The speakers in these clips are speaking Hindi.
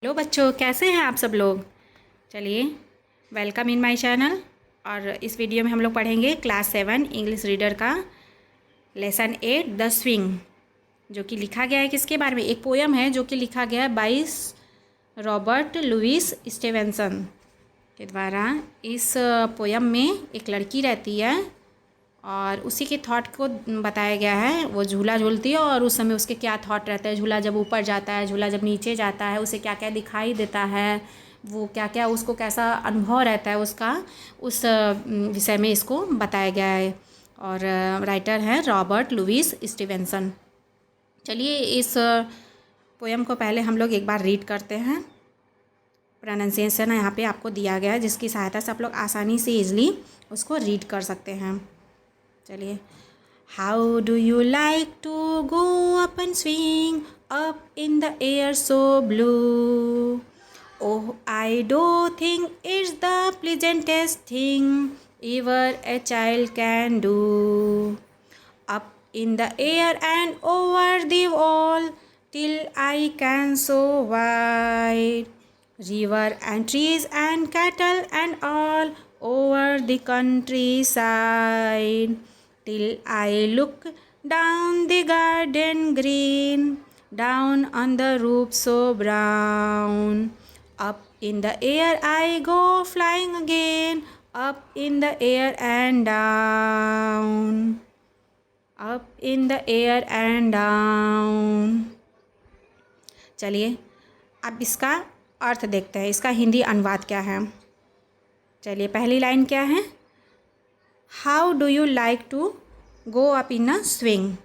हेलो बच्चों, कैसे हैं आप सब लोग। चलिए, वेलकम इन माय चैनल। और इस वीडियो में हम लोग पढ़ेंगे क्लास 7 इंग्लिश रीडर का लेसन 8 द स्विंग, जो कि लिखा गया है किसके बारे में। एक पोयम है जो कि लिखा गया है बाय रॉबर्ट लुइस स्टीवेंसन के द्वारा। इस पोयम में एक लड़की रहती है और उसी के थॉट को बताया गया है। वो झूला झूलती है और उस समय उसके क्या थॉट रहते हैं। झूला जब ऊपर जाता है, झूला जब नीचे जाता है, उसे क्या क्या दिखाई देता है, वो क्या क्या उसको कैसा अनुभव रहता है उसका, उस विषय में इसको बताया गया है। और राइटर हैं रॉबर्ट लुइस स्टीवेंसन। चलिए, इस पोयम को पहले हम लोग एक बार रीड करते हैं। प्रोनाउंसिएशन यहाँ पे आपको दिया गया है, जिसकी सहायता से आप लोग आसानी से ईजिली उसको रीड कर सकते हैं। चलिए, how do you like to go up and swing up in the air so blue. Oh, I do think it's the pleasantest thing ever a child can do. Up in the air and over the wall till I can so wide. River and trees and cattle and all over the countryside. Till I look down the garden green, down on the roof so brown. Up in the air I go flying again, up in the air and down. Up in the air and down. चलिए, अब इसका अर्थ देखते हैं। इसका हिंदी अनुवाद क्या है। चलिए, पहली लाइन क्या है। How do you like to go up in a swing.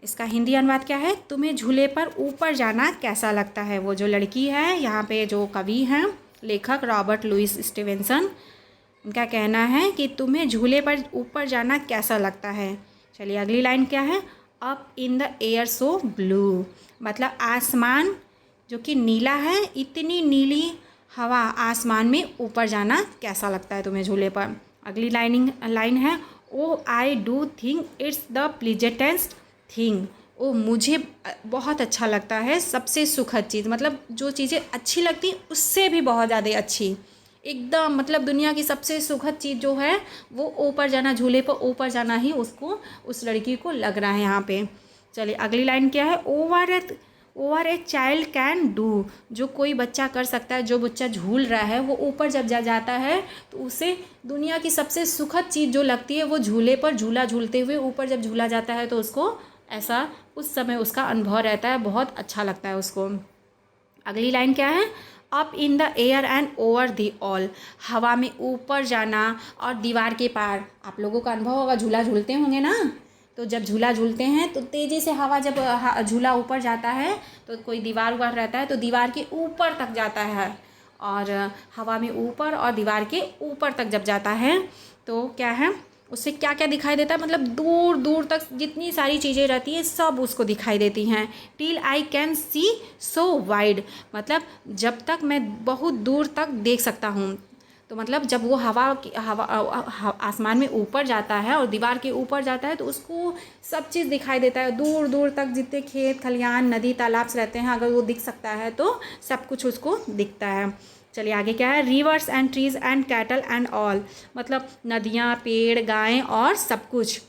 इसका हिंदी अनुवाद क्या है। तुम्हें झूले पर ऊपर जाना कैसा लगता है। वो जो लड़की है, यहाँ पे जो कवि हैं, लेखक रॉबर्ट लुइस स्टीवेंसन, उनका कहना है कि तुम्हें झूले पर ऊपर जाना कैसा लगता है। चलिए, अगली लाइन क्या है। Up in the air so blue, मतलब आसमान जो कि नीला है, इतनी नीली हवा आसमान में ऊपर जाना कैसा लगता है तुम्हें झूले पर। अगली लाइन है। Oh I do think it's the pleasantest thing. Oh, मुझे बहुत अच्छा लगता है, सबसे सुखद चीज़, मतलब जो चीज़ें अच्छी लगती उससे भी बहुत ज़्यादा अच्छी, एकदम मतलब दुनिया की सबसे सुखद चीज़ जो है वो ऊपर जाना, झूले पर ऊपर जाना ही उसको, उस लड़की को लग रहा है यहाँ पे। चलिए, अगली लाइन क्या है। Over A child can do, जो कोई बच्चा कर सकता है। जो बच्चा झूल रहा है वो ऊपर जब जाता है तो उसे दुनिया की सबसे सुखद चीज़ जो लगती है, वो झूले पर झूला झूलते हुए ऊपर जब झूला जाता है तो उसको ऐसा उस समय उसका अनुभव रहता है, बहुत अच्छा लगता है उसको। अगली लाइन क्या है। Up in the air and over the all, हवा में ऊपर जाना और दीवार के पार। आप लोगों का अनुभव होगा, झूला झूलते होंगे ना, तो जब झूला झूलते हैं तो तेज़ी से हवा जब झूला ऊपर जाता है तो कोई दीवार उवार रहता है तो दीवार के ऊपर तक जाता है। और हवा में ऊपर और दीवार के ऊपर तक जब जाता है तो क्या है, उससे क्या क्या दिखाई देता है, मतलब दूर दूर तक जितनी सारी चीज़ें रहती हैं सब उसको दिखाई देती हैं। Till I can see so wide, मतलब जब तक मैं बहुत दूर तक देख सकता हूँ। तो मतलब जब वो हवा आसमान में ऊपर जाता है और दीवार के ऊपर जाता है तो उसको सब चीज़ दिखाई देता है। दूर दूर तक जितने खेत खलियान नदी तालाब से रहते हैं, अगर वो दिख सकता है तो सब कुछ उसको दिखता है। चलिए, आगे क्या है। Reverse and trees and cattle and all, मतलब नदियाँ, पेड़, गायें और सब कुछ।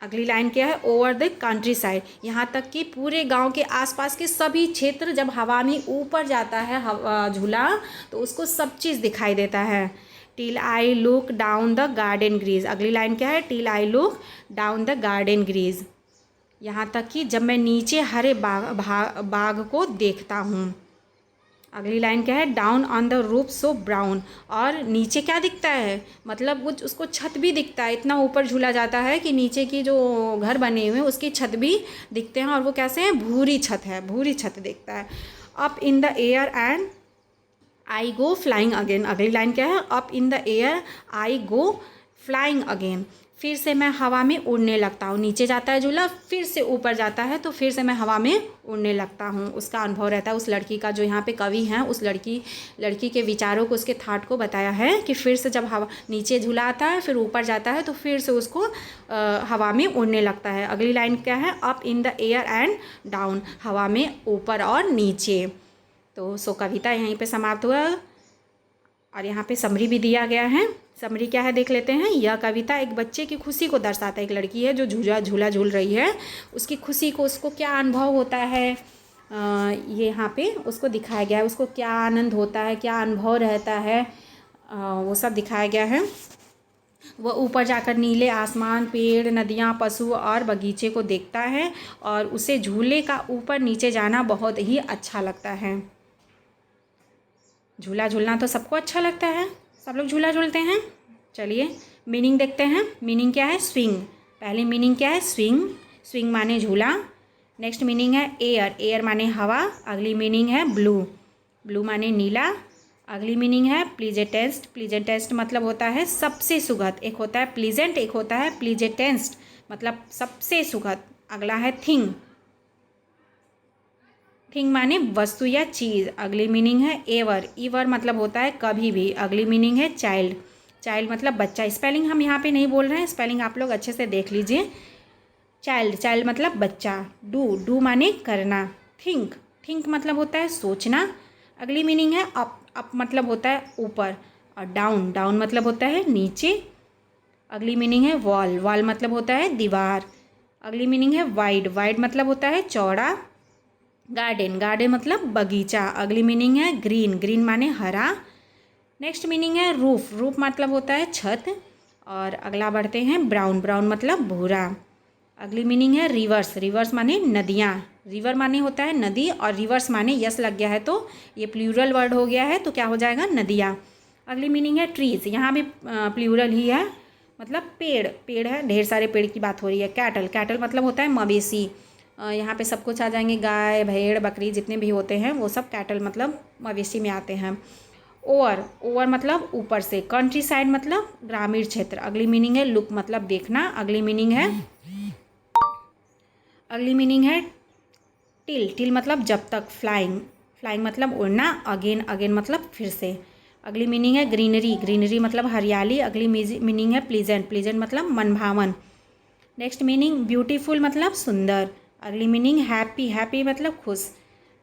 अगली लाइन क्या है। ओवर द कंट्री साइड, यहाँ तक कि पूरे गांव के आसपास के सभी क्षेत्र जब हवा में ऊपर जाता है झूला तो उसको सब चीज़ दिखाई देता है। Till I look down the garden greens, अगली लाइन क्या है। Till I look down the garden greens, यहाँ तक कि जब मैं नीचे हरे बाग को देखता हूँ। अगली लाइन क्या है। Down on the roof so brown, और नीचे क्या दिखता है, मतलब कुछ उसको छत भी दिखता है। इतना ऊपर झूला जाता है कि नीचे की जो घर बने हुए हैं उसकी छत भी दिखते हैं, और वो कैसे हैं, भूरी छत है, भूरी छत दिखता है। Up in the air and I go flying again, अगली लाइन क्या है। Up in the air I go flying again, फिर से मैं हवा में उड़ने लगता हूँ। नीचे जाता है झूला, फिर से ऊपर जाता है, तो फिर से मैं हवा में उड़ने लगता हूँ। उसका अनुभव रहता है उस लड़की का, जो यहाँ पे कवि हैं उस लड़की के विचारों को, उसके थॉट को बताया है कि फिर से जब हवा नीचे झूला आता है फिर ऊपर जाता है तो फिर से उसको हवा में उड़ने लगता है। अगली लाइन क्या है, up in the air and down, हवा में ऊपर और नीचे। तो कविता यहीं पर समाप्त हुआ और यहाँ पे समरी भी दिया गया है। समरी क्या है देख लेते हैं। यह कविता एक बच्चे की खुशी को दर्शाता है। एक लड़की है जो झूला झूल रही है, उसकी खुशी को, उसको क्या अनुभव होता है ये यहाँ पे उसको दिखाया गया है। उसको क्या आनंद होता है, क्या अनुभव रहता है, वो सब दिखाया गया है। वह ऊपर जाकर नीले आसमान, पेड़, नदियाँ, पशु और बगीचे को देखता है और उसे झूले का ऊपर नीचे जाना बहुत ही अच्छा लगता है। झूला झूलना तो सबको अच्छा लगता है, सब लोग झूला झूलते हैं। चलिए मीनिंग देखते हैं। मीनिंग क्या है, स्विंग। पहली मीनिंग क्या है, स्विंग। स्विंग माने झूला। नेक्स्ट मीनिंग है एयर। एयर माने हवा। अगली मीनिंग है ब्लू। ब्लू माने नीला। अगली मीनिंग है प्लीजेंटेस्ट। प्लीजेंटेस्ट मतलब होता है सबसे सुखद। एक होता है प्लीजेंट, एक होता है प्लीजेंटेस्ट मतलब सबसे सुखद। अगला है थिंग। थिंग माने वस्तु या चीज़। अगली मीनिंग है एवर। ईवर मतलब होता है कभी भी। अगली मीनिंग है चाइल्ड। चाइल्ड मतलब बच्चा। स्पेलिंग हम यहाँ पे नहीं बोल रहे हैं, स्पेलिंग आप लोग अच्छे से देख लीजिए। चाइल्ड, चाइल्ड मतलब बच्चा। डू माने करना। थिंक मतलब होता है सोचना। अगली मीनिंग है अप। अप मतलब होता है ऊपर। और डाउन मतलब होता है नीचे। अगली मीनिंग है वॉल। वॉल मतलब होता है दीवार। अगली मीनिंग है वाइड मतलब होता है चौड़ा। गार्डन मतलब बगीचा। अगली मीनिंग है ग्रीन माने हरा। नेक्स्ट मीनिंग है रूफ मतलब होता है छत। और अगला बढ़ते हैं ब्राउन मतलब भूरा। अगली मीनिंग है रिवर्स माने नदियाँ। रिवर माने होता है नदी और रिवर्स माने यस लग गया है तो ये प्लूरल वर्ड हो गया है, तो क्या हो जाएगा नदियाँ। अगली मीनिंग है ट्रीज। यहाँ भी प्लूरल ही है, मतलब पेड़ है, ढेर सारे पेड़ की बात हो रही है। कैटल मतलब होता है मवेशी। यहाँ पे सब कुछ आ जाएंगे, गाय, भेड़, बकरी जितने भी होते हैं वो सब कैटल मतलब मवेशी में आते हैं। ओवर मतलब ऊपर से। कंट्री साइड मतलब ग्रामीण क्षेत्र। अगली मीनिंग है लुक मतलब देखना। अगली मीनिंग है टिल मतलब जब तक। फ्लाइंग मतलब उड़ना। अगेन मतलब फिर से। अगली मीनिंग है ग्रीनरी मतलब हरियाली। अगली मीनिंग है प्लीजेंट मतलब मनभावन। नेक्स्ट मीनिंग ब्यूटीफुल मतलब सुंदर। अगली मीनिंग हैप्पी मतलब खुश।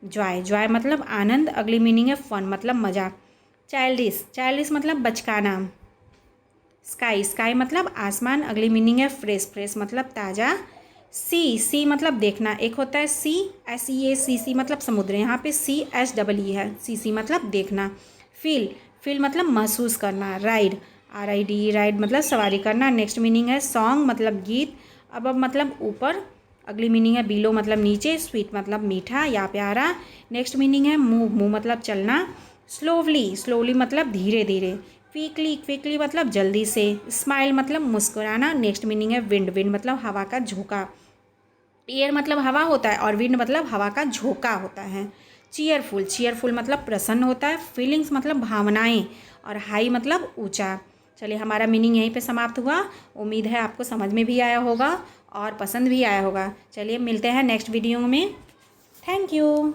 जॉय मतलब आनंद। अगली मीनिंग है फन मतलब मज़ा। चाइल्डिश मतलब बचकाना। स्काई मतलब आसमान। अगली मीनिंग है फ्रेश मतलब ताज़ा। सी मतलब देखना। एक होता है SEA मतलब समुद्र। यहाँ पे CSEE है। सी मतलब देखना। फील मतलब महसूस करना। राइड मतलब सवारी करना। नेक्स्ट मीनिंग है सॉन्ग मतलब गीत। अब मतलब ऊपर। अगली मीनिंग है बिलो मतलब नीचे। स्वीट मतलब मीठा या प्यारा। नेक्स्ट मीनिंग है मूव मतलब चलना। स्लोवली मतलब धीरे धीरे। क्विकली मतलब जल्दी से। स्माइल मतलब मुस्कुराना। नेक्स्ट मीनिंग है विंड मतलब हवा का झोंका। एयर मतलब हवा होता है और विंड मतलब हवा का झोंका होता है। चीयरफुल मतलब प्रसन्न होता है। फीलिंग्स मतलब भावनाएं। और हाई मतलब ऊंचा। चलिए हमारा मीनिंग यहीं पे समाप्त हुआ। उम्मीद है आपको समझ में भी आया होगा और पसंद भी आया होगा। चलिए मिलते हैं नेक्स्ट वीडियो में। Thank you.